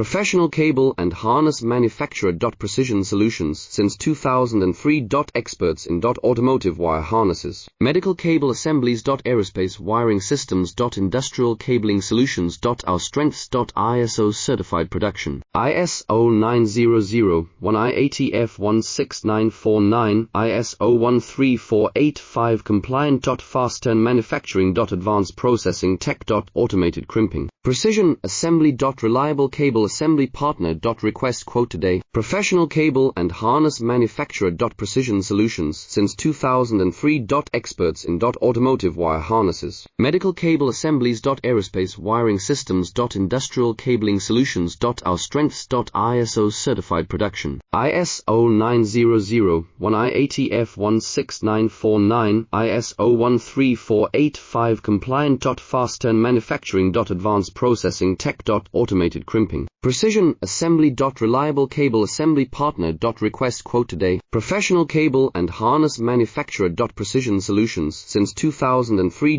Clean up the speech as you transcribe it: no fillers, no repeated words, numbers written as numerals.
Professional cable and harness manufacturer. Precision Solutions since 2003. Experts in automotive wire harnesses, medical cable assemblies. Aerospace wiring systems. Industrial cabling solutions. Our strengths. ISO certified production. ISO 9001-IATF16949, ISO 13485 compliant. Fast turn manufacturing. Advanced processing tech. Automated crimping. Precision assembly. Reliable cable assembly partner. Request quote today. Professional cable and harness manufacturer. Precision Solutions since 2003. Experts in automotive wire harnesses, medical cable assemblies. Aerospace wiring systems. Industrial cabling solutions. Our strengths. ISO certified production. ISO 9001-IATF16949, ISO 13485 compliant. Fast turn manufacturing. Advanced processing tech. Automated crimping. Precision assembly. Reliable cable assembly partner. Request quote today. Professional cable and harness manufacturer. Precision Solutions since 2003.